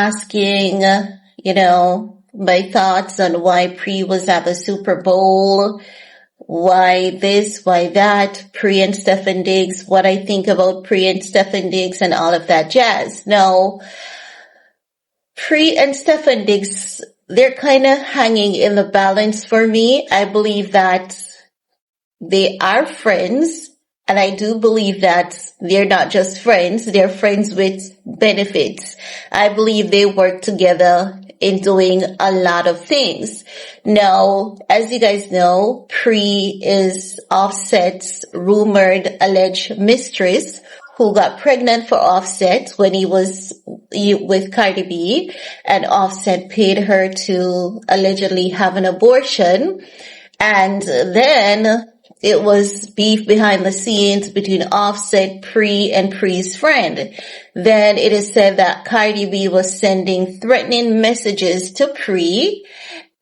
asking, my thoughts on why Pree was at the Super Bowl, why this, why that, Pri and Steffon Diggs, what I think about Pri and Steffon Diggs and all of that jazz. Now, Pri and Steffon Diggs, they're kind of hanging in the balance for me. I believe that they are friends. And I do believe that they're not just friends, they're friends with benefits. I believe they work together in doing a lot of things. Now, as you guys know, Pree is Offset's rumored alleged mistress who got pregnant for Offset when he was with CardiB, and Offset paid her to allegedly have an abortion. And then it was beef behind the scenes between Offset, Pree, and Pree's friend. Then it is said that CardiB was sending threatening messages to Pree.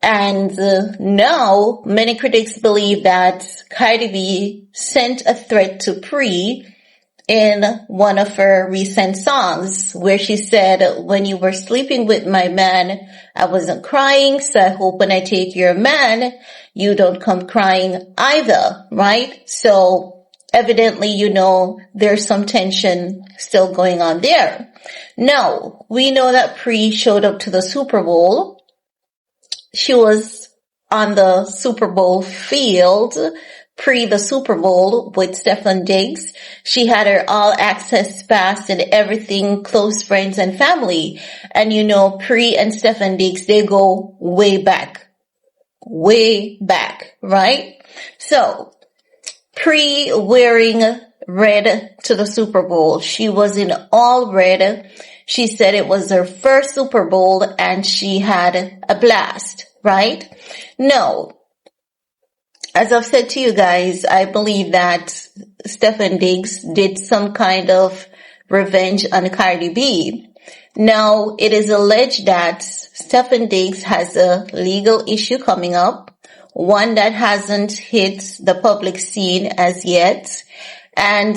And now many critics believe that CardiB sent a threat to Pree in one of her recent songs where she said, when you were sleeping with my man, I wasn't crying, so I hope when I take your man, you don't come crying either, right? So evidently, there's some tension still going on there. Now, we know that Pree showed up to the Super Bowl. She was on the Super Bowl field pre the Super Bowl with Steffon Diggs. She had her all access pass and everything, close friends and family. And Pri and Steffon Diggs, they go way back, right? So Pri wearing red to the Super Bowl. She was in all red. She said it was her first Super Bowl and she had a blast, right? No. As I've said to you guys, I believe that Steffon Diggs did some kind of revenge on CardiB. Now, it is alleged that Steffon Diggs has a legal issue coming up, one that hasn't hit the public scene as yet. And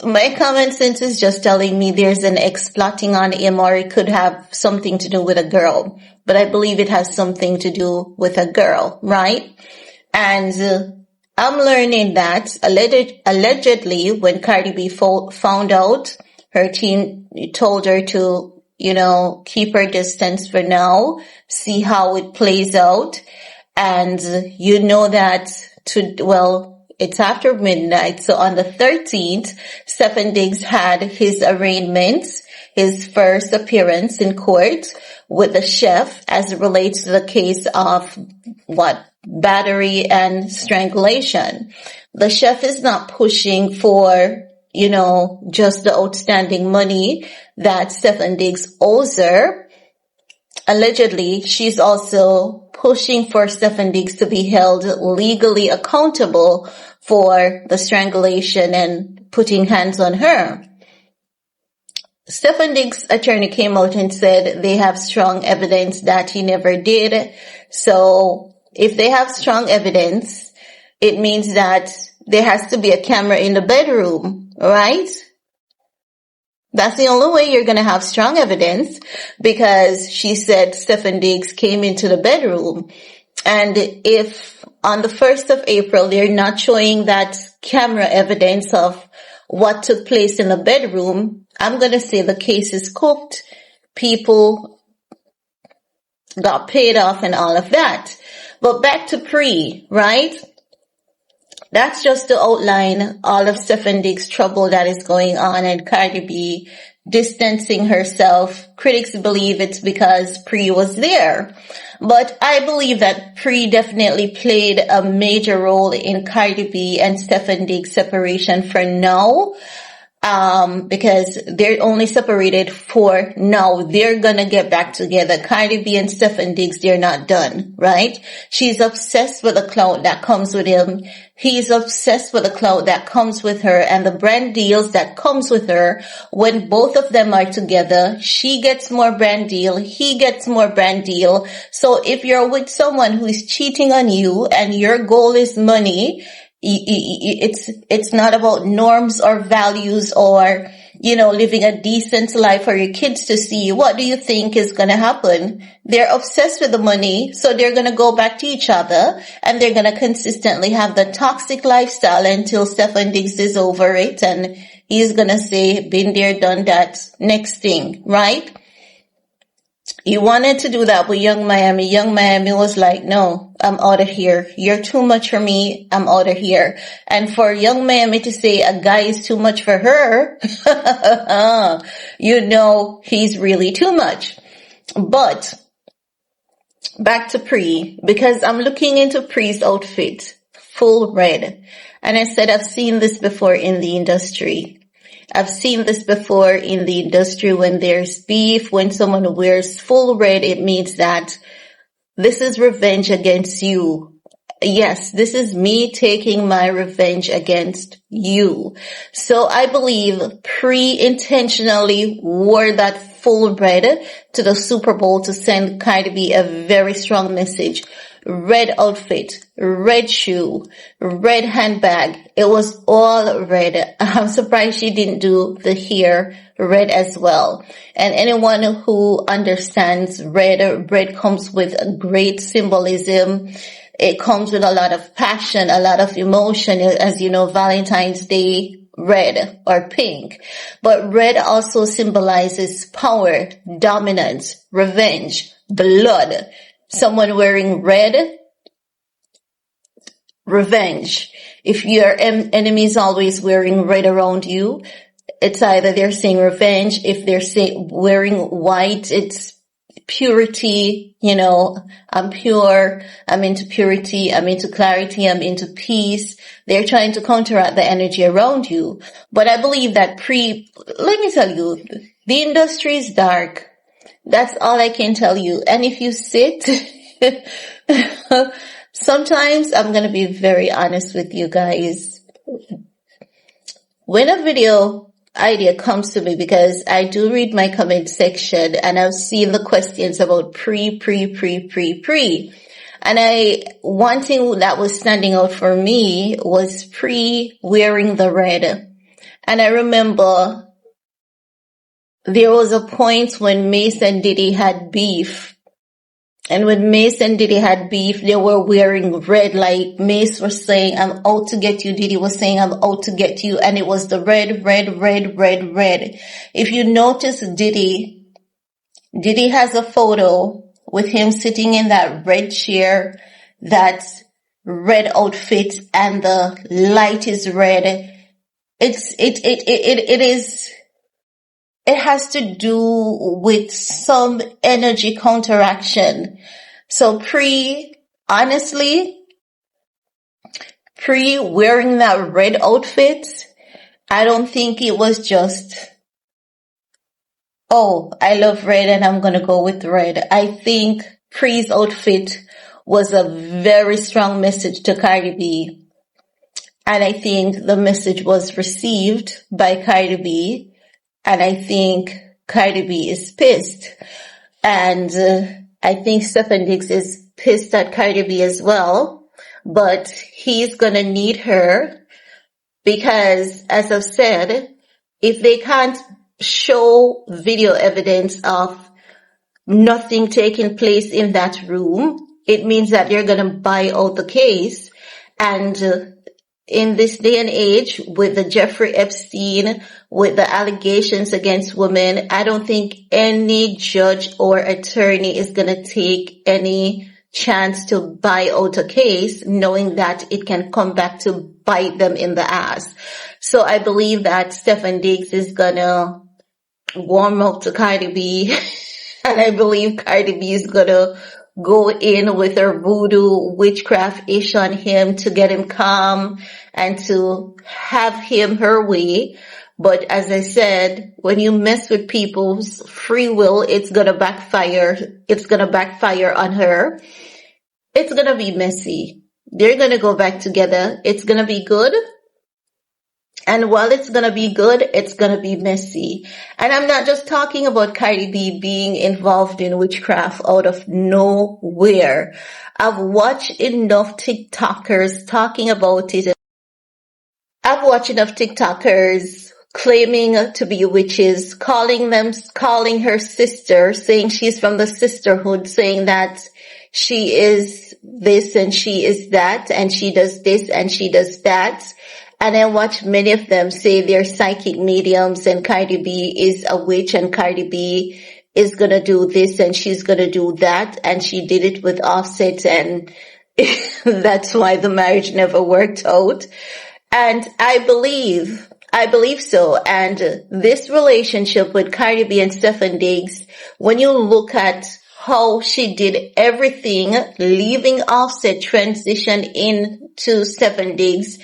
my common sense is just telling me there's an ex plotting on him, or it could have something to do with a girl. But I believe it has something to do with a girl, right? And I'm learning that allegedly when CardiB found out, her team told her to, keep her distance for now, see how it plays out. And that it's after midnight. So on the 13th, Steffon Diggs had his arraignment, his first appearance in court with the chef as it relates to the case of battery and strangulation. The chef is not pushing for, just the outstanding money that Steffon Diggs owes her. Allegedly, she's also pushing for Steffon Diggs to be held legally accountable for the strangulation and putting hands on her. Steffon Diggs' attorney came out and said they have strong evidence that he never did. So if they have strong evidence, it means that there has to be a camera in the bedroom, right? That's the only way you're going to have strong evidence, because she said Steffon Diggs came into the bedroom. And if on the 1st of April, they're not showing that camera evidence of what took place in the bedroom, I'm going to say the case is cooked. People got paid off and all of that. But back to Pree, right? That's just to outline all of Steffon Diggs' trouble that is going on, and CardiB distancing herself. Critics believe it's because Pree was there. But I believe that Pree definitely played a major role in CardiB and Steffon Diggs' separation for now. Because they're only separated for now. They're gonna get back together. CardiB and Steffon Diggs, they're not done, right? She's obsessed with the clout that comes with him. He's obsessed with the clout that comes with her and the brand deals that comes with her. When both of them are together, she gets more brand deal, he gets more brand deal. So if you're with someone who is cheating on you and your goal is money, it's not about norms or values or living a decent life for your kids to see, what do you think is going to happen? They're obsessed with the money, so they're going to go back to each other, and they're going to consistently have the toxic lifestyle until Steffon Diggs is over it, and he's going to say, been there, done that, next thing, right? You wanted to do that with Young Miami. Young Miami was like, no, I'm out of here. You're too much for me. I'm out of here. And for Young Miami to say a guy is too much for her, he's really too much. But back to Pree, because I'm looking into Pree's outfit, full red. And I said, I've seen this before in the industry. I've seen this before in the industry when there's beef, when someone wears full red, it means that this is revenge against you. Yes, this is me taking my revenge against you. So I believe Pree intentionally wore that full red to the Super Bowl to send CardiB a very strong message. Red outfit, red shoe, red handbag. It was all red. I'm surprised she didn't do the hair red as well. And anyone who understands red comes with a great symbolism. It comes with a lot of passion, a lot of emotion. As you know, Valentine's Day, red or pink. But red also symbolizes power, dominance, revenge, blood. Someone wearing red, revenge. If your enemy is always wearing red around you, it's either they're saying revenge. If they're wearing white, it's purity. I'm pure. I'm into purity. I'm into clarity. I'm into peace. They're trying to counteract the energy around you. But I believe that let me tell you, the industry is dark. That's all I can tell you. And if you sit, sometimes I'm going to be very honest with you guys. When a video idea comes to me, because I do read my comment section and I've seen the questions about Pree. And one thing that was standing out for me was Pree wearing the red. And I remember there was a point when Mace and Diddy had beef. And when Mace and Diddy had beef, they were wearing red. Like Mace was saying, I'm out to get you. Diddy was saying, I'm out to get you. And it was the red. If you notice Diddy has a photo with him sitting in that red chair, that red outfit, and the light is red. It has to do with some energy counteraction. So honestly, Pree wearing that red outfit, I don't think it was just, oh, I love red and I'm going to go with red. I think Pree's outfit was a very strong message to CardiB. And I think the message was received by CardiB. And I think CardiB is pissed. And I think Steffon Diggs is pissed at CardiB as well. But he's going to need her because, as I've said, if they can't show video evidence of nothing taking place in that room, it means that they're going to buy out the case. And in this day and age, with the Jeffrey Epstein, with the allegations against women, I don't think any judge or attorney is going to take any chance to buy out a case, knowing that it can come back to bite them in the ass. So I believe that Steffon Diggs is going to warm up to CardiB, and I believe CardiB is going to go in with her voodoo witchcraft-ish on him to get him calm and to have him her way. But as I said, when you mess with people's free will, it's going to backfire. It's going to backfire on her. It's going to be messy. They're going to go back together. It's going to be good. And while it's going to be good, it's going to be messy. And I'm not just talking about CardiB being involved in witchcraft out of nowhere. I've watched enough TikTokers talking about it. I've watched enough TikTokers claiming to be witches, calling her sister, saying she's from the sisterhood, saying that she is this and she is that, and she does this and she does that. And I watch many of them say they're psychic mediums and Cardi B is a witch and Cardi B is gonna do this and she's gonna do that, and she did it with Offset, and that's why the marriage never worked out. And I believe so. And this relationship with Cardi B and Steffon Diggs, when you look at how she did everything, leaving Offset, transition into Steffon Diggs,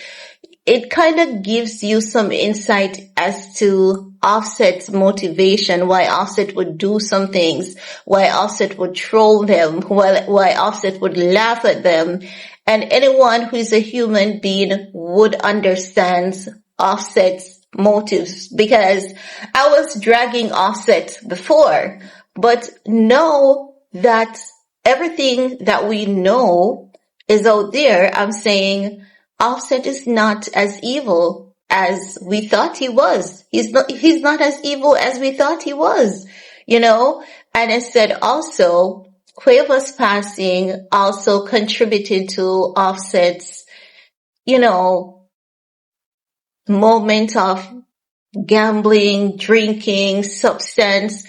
it kind of gives you some insight as to Offset's motivation, why Offset would do some things, why Offset would troll them, why Offset would laugh at them. And anyone who is a human being would understand Offset's motives, because I was dragging Offset before, but know that everything that we know is out there. I'm saying Offset is not as evil as we thought he was. He's not as evil as we thought he was, And I said also, Quaver's passing also contributed to Offset's, moment of gambling, drinking, substance.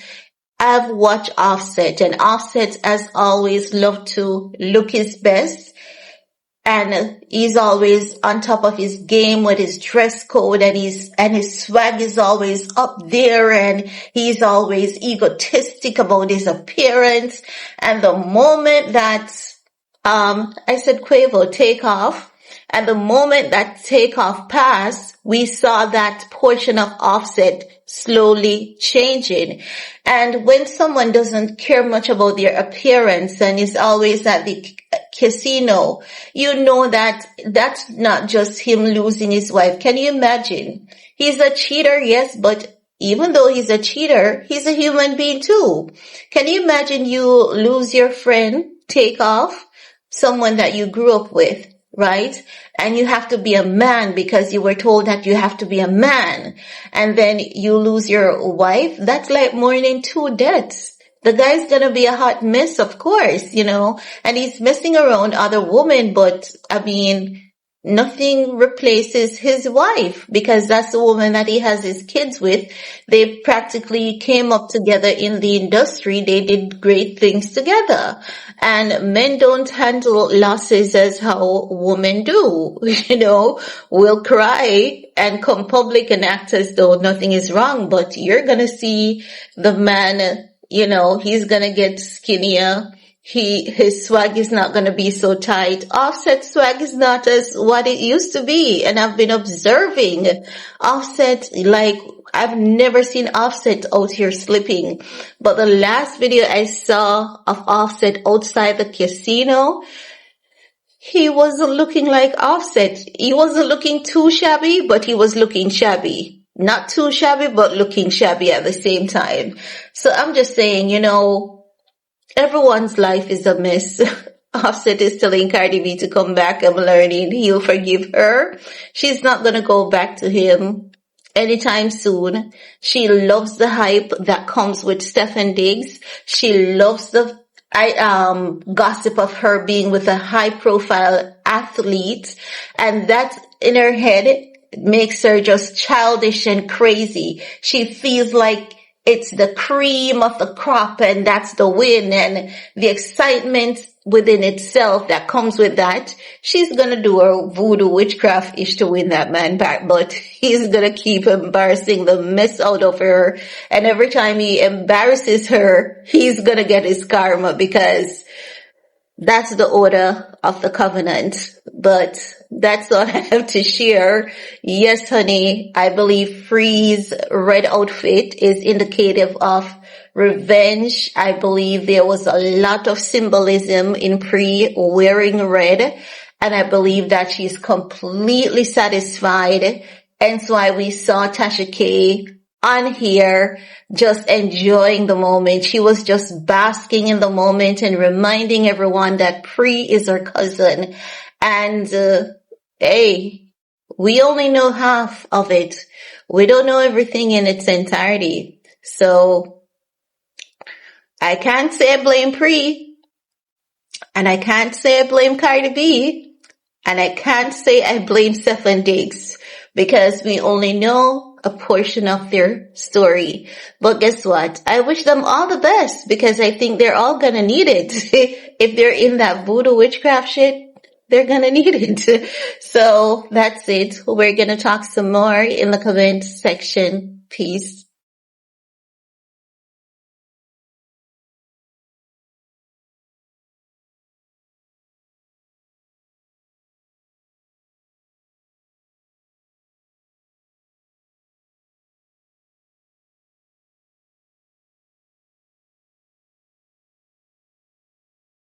I've watched Offset, and Offset has always loved to look his best. And he's always on top of his game with his dress code, and his swag is always up there, and he's always egotistic about his appearance. And the moment that, I said, Quaver, take off. And the moment that takeoff passed, we saw that portion of Offset slowly changing. And when someone doesn't care much about their appearance and is always at the casino, you know that that's not just him losing his wife. Can you imagine? He's a cheater, yes, but even though he's a cheater, he's a human being too. Can you imagine you lose your friend, take off, someone that you grew up with? Right? And you have to be a man because you were told that you have to be a man. And then you lose your wife. That's like mourning two deaths. The guy's gonna be a hot mess, of course, and he's messing around other women, but nothing replaces his wife, because that's the woman that he has his kids with. They practically came up together in the industry. They did great things together. And men don't handle losses as how women do. We'll cry and come public and act as though nothing is wrong, but you're gonna see the man, he's gonna get skinnier. His swag is not going to be so tight. Offset swag is not as what it used to be. And I've been observing Offset, like I've never seen Offset out here slipping. But the last video I saw of Offset outside the casino, he wasn't looking like Offset. He wasn't looking too shabby, but he was looking shabby. Not too shabby, but looking shabby at the same time. So I'm just saying, everyone's life is a mess. Offset is telling Cardi B to come back. I'm learning he'll forgive her. She's not going to go back to him anytime soon. She loves the hype that comes with Steffon Diggs. She loves the gossip of her being with a high profile athlete. And that in her head makes her just childish and crazy. She feels like it's the cream of the crop, and that's the win, and the excitement within itself that comes with that. She's gonna do her voodoo witchcraft-ish to win that man back, but he's gonna keep embarrassing the mess out of her, and every time he embarrasses her, he's gonna get his karma, because that's the order of the covenant. But that's all I have to share. Yes, honey, I believe Pree's red outfit is indicative of revenge. I believe there was a lot of symbolism in Pree wearing red, and I believe that she's completely satisfied. And so why we saw Tasha K on here just enjoying the moment. She was just basking in the moment and reminding everyone that Pree is her cousin. And hey, we only know half of it. We don't know everything in its entirety. So I can't say I blame Pree, and I can't say I blame Cardi B, and I can't say I blame Steffon Diggs, because we only know a portion of their story. But guess what? I wish them all the best, because I think they're all gonna need it. If they're in that voodoo witchcraft shit, they're gonna need it. So that's it. We're gonna talk some more in the comment section. Peace.